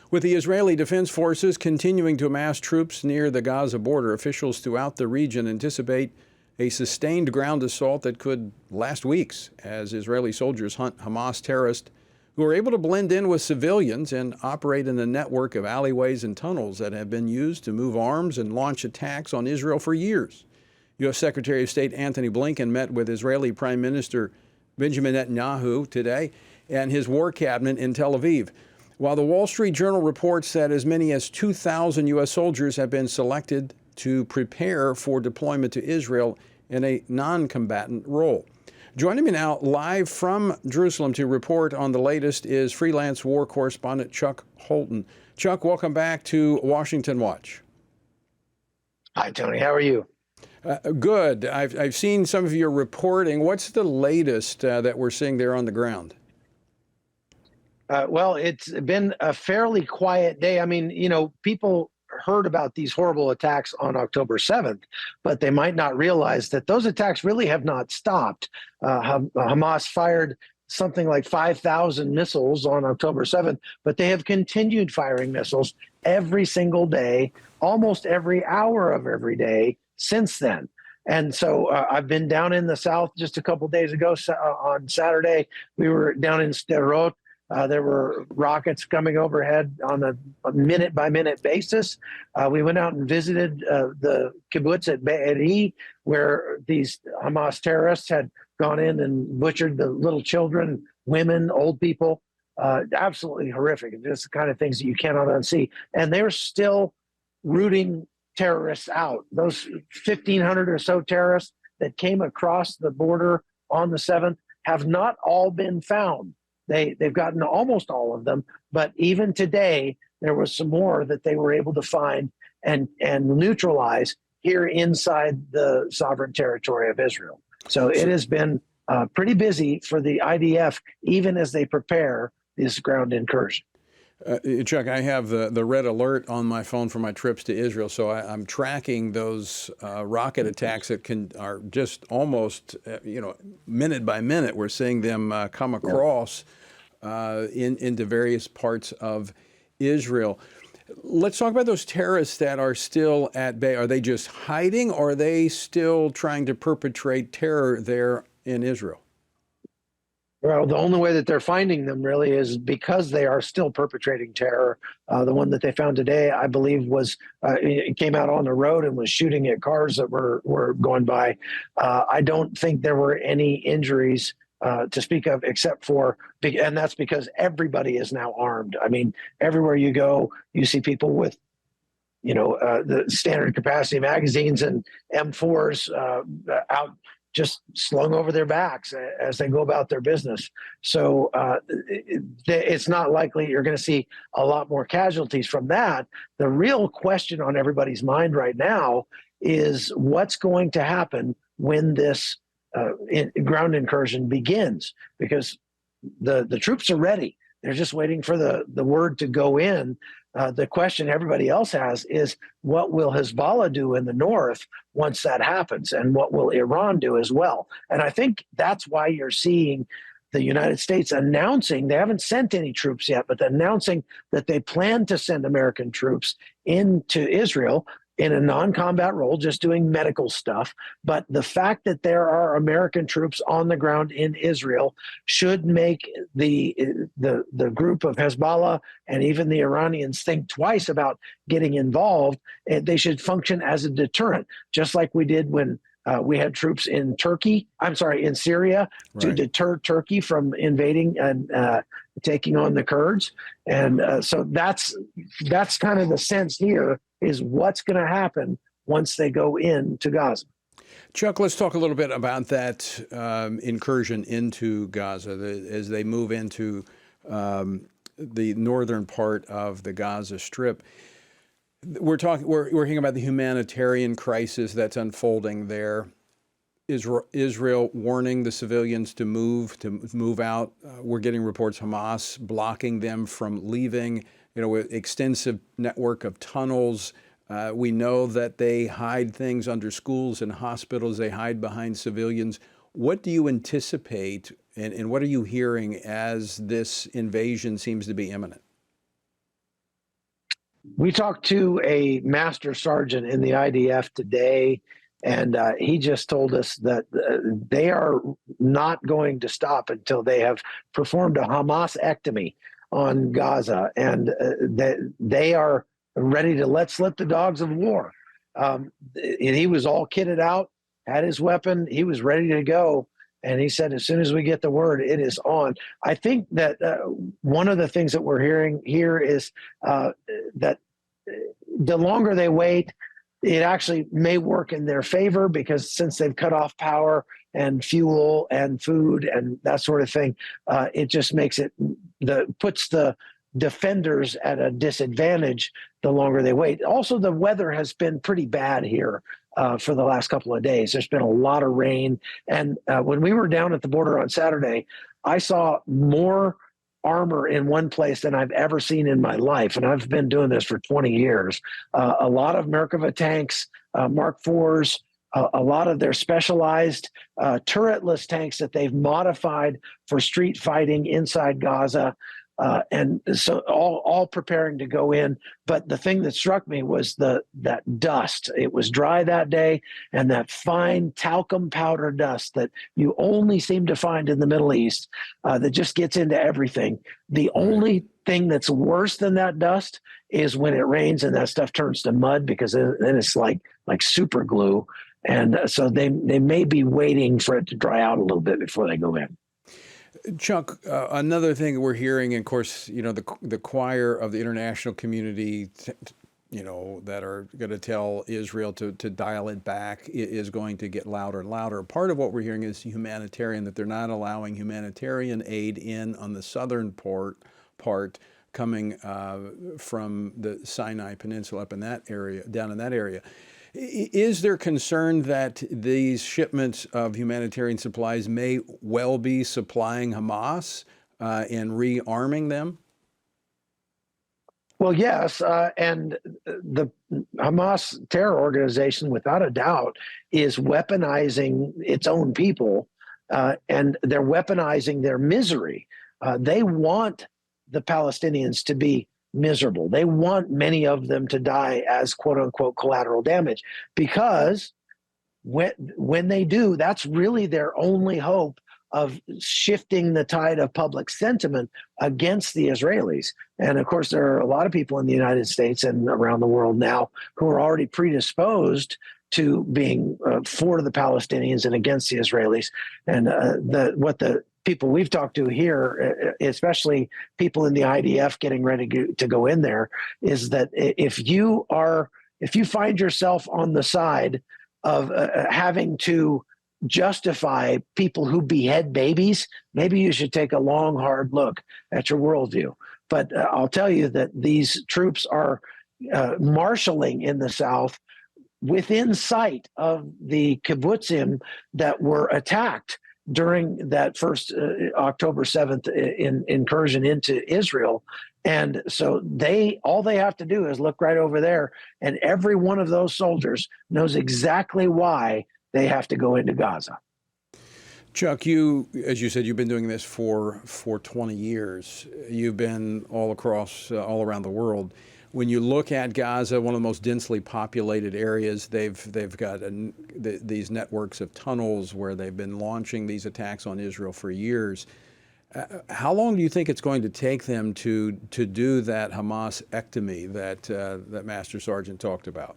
With the Israeli Defense Forces continuing to amass troops near the Gaza border, officials throughout the region anticipate a sustained ground assault that could last weeks as Israeli soldiers hunt Hamas terrorists who are able to blend in with civilians and operate in a network of alleyways and tunnels that have been used to move arms and launch attacks on Israel for years. U.S. Secretary of State Antony Blinken met with Israeli Prime Minister Benjamin Netanyahu today and his war cabinet in Tel Aviv. While the Wall Street Journal reports that as many as 2,000 U.S. soldiers have been selected to prepare for deployment to Israel in a non-combatant role. Joining me now live from Jerusalem to report on the latest is freelance war correspondent Chuck Holton. Chuck, welcome back to Washington Watch. Hi, Tony. How are you? Good. I've seen some of your reporting. What's the latest that we're seeing there on the ground? Well, it's been a fairly quiet day. I mean, people heard about these horrible attacks on October 7th, but they might not realize that those attacks really have not stopped. Hamas fired something like 5,000 missiles on October 7th, but they have continued firing missiles every single day, almost every hour of every day since then. And so I've been down in the south just a couple days ago. On Saturday, we were down in Sderot. There were rockets coming overhead on a minute-by-minute basis. We went out and visited the kibbutz at Be'eri, where these Hamas terrorists had gone in and butchered the little children, women, old people. Absolutely horrific. Just the kind of things that you cannot unsee. And they're still rooting terrorists out. Those 1,500 or so terrorists that came across the border on the 7th have not all been found. They've gotten almost all of them, but even today, there was some more that they were able to find and neutralize here inside the sovereign territory of Israel. So it has been pretty busy for the IDF, even as they prepare this ground incursion. Chuck, I have the red alert on my phone for my trips to Israel, so I'm tracking those rocket attacks that are just almost, minute by minute. We're seeing them come across into various parts of Israel. Let's talk about those terrorists that are still at bay. Are they just hiding, or are they still trying to perpetrate terror there in Israel? Well, the only way that they're finding them really is because they are still perpetrating terror. The one that they found today, I believe, it came out on the road and was shooting at cars that were going by. I don't think there were any injuries to speak of, except for, and that's because everybody is now armed. I mean, everywhere you go, you see people with, the standard capacity magazines and M4s out, just slung over their backs as they go about their business. So it's not likely you're going to see a lot more casualties from that. The real question on everybody's mind right now is what's going to happen when this ground incursion begins, because the troops are ready. They're just waiting for the word to go in. The question everybody else has is, what will Hezbollah do in the north once that happens? And what will Iran do as well? And I think that's why you're seeing the United States announcing, they haven't sent any troops yet, but announcing that they plan to send American troops into Israel in a non-combat role, just doing medical stuff. But the fact that there are American troops on the ground in Israel should make the group of Hezbollah and even the Iranians think twice about getting involved. They should function as a deterrent, just like we did when we had troops in Syria, right, to deter Turkey from invading and taking on the Kurds. And so that's kind of the sense here, is what's going to happen once they go into Gaza. Chuck, let's talk a little bit about that incursion into Gaza as they move into the northern part of the Gaza Strip. We're hearing about the humanitarian crisis that's unfolding there. Israel warning the civilians to move out. We're getting reports Hamas blocking them from leaving. With extensive network of tunnels. We know that they hide things under schools and hospitals. They hide behind civilians. What do you anticipate, and what are you hearing as this invasion seems to be imminent? We talked to a master sergeant in the IDF today, and he just told us that they are not going to stop until they have performed a Hamasectomy on Gaza, and that they are ready to let slip the dogs of war. And he was all kitted out, had his weapon, he was ready to go. And he said, as soon as we get the word, it is on. I think that one of the things that we're hearing here is that the longer they wait, it actually may work in their favor, because since they've cut off power and fuel and food and that sort of thing, it just makes it puts the defenders at a disadvantage the longer they wait. Also, the weather has been pretty bad here for the last couple of days. There's been a lot of rain. And when we were down at the border on Saturday, I saw more armor in one place than I've ever seen in my life. And I've been doing this for 20 years. A lot of Merkava tanks, Mark IVs, a lot of their specialized turretless tanks that they've modified for street fighting inside Gaza. And so all preparing to go in. But the thing that struck me was that dust. It was dry that day, and that fine talcum powder dust that you only seem to find in the Middle East that just gets into everything. The only thing that's worse than that dust is when it rains and that stuff turns to mud, because then it's like super glue. And so they may be waiting for it to dry out a little bit before they go in. Chuck, another thing we're hearing, and of course, the choir of the international community, that are going to tell Israel to dial it back is going to get louder and louder. Part of what we're hearing is humanitarian, that they're not allowing humanitarian aid in on the southern part coming from the Sinai Peninsula up in that area, down in that area. Is there concern that these shipments of humanitarian supplies may well be supplying Hamas and rearming them? Well, yes, and the Hamas terror organization, without a doubt, is weaponizing its own people, and they're weaponizing their misery. They want the Palestinians to be miserable. They want many of them to die as quote unquote collateral damage, because when they do, that's really their only hope of shifting the tide of public sentiment against the Israelis. And of course, there are a lot of people in the United States and around the world now who are already predisposed to being for the Palestinians and against the Israelis. And what the people we've talked to here, especially people in the IDF getting ready to go in there, is that if you find yourself on the side of having to justify people who behead babies, maybe you should take a long, hard look at your worldview. But I'll tell you that these troops are marshaling in the South within sight of the kibbutzim that were attacked during that first October 7th incursion into Israel. And so all they have to do is look right over there, and every one of those soldiers knows exactly why they have to go into Gaza. Chuck, as you said, you've been doing this for 20 years. You've been all around the world. When you look at Gaza, one of the most densely populated areas, they've got these networks of tunnels where they've been launching these attacks on Israel for years. How long do you think it's going to take them to do that Hamasectomy that Master Sergeant talked about?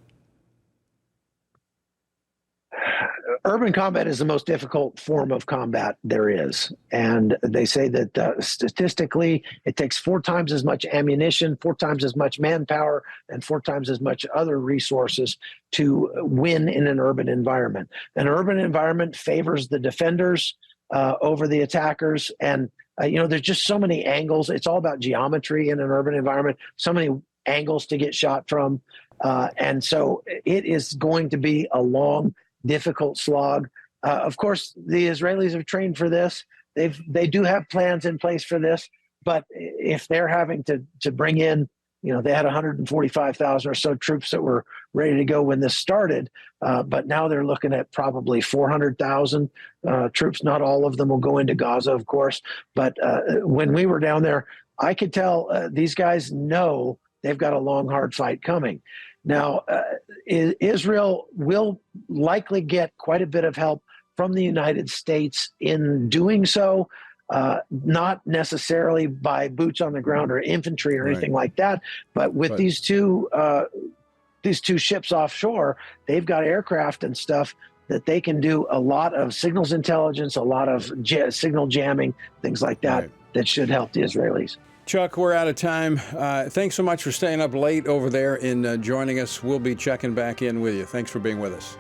Urban combat is the most difficult form of combat there is. And they say that statistically, it takes 4 times as much ammunition, 4 times as much manpower, and 4 times as much other resources to win in an urban environment. An urban environment favors the defenders over the attackers. And, there's just so many angles. It's all about geometry in an urban environment, so many angles to get shot from. And so it is going to be a long, difficult slog. Of course, the Israelis have trained for this. They do have plans in place for this, but if they're having to bring in, they had 145,000 or so troops that were ready to go when this started, but now they're looking at probably 400,000 troops. Not all of them will go into Gaza, of course, but when we were down there, I could tell these guys know they've got a long, hard fight coming. Now, Israel will likely get quite a bit of help from the United States in doing so, not necessarily by boots on the ground or infantry or anything like that, but with these two ships offshore, they've got aircraft and stuff that they can do a lot of signals intelligence, a lot of signal jamming, things like that, that should help the Israelis. Chuck, we're out of time. Thanks so much for staying up late over there and joining us. We'll be checking back in with you. Thanks for being with us.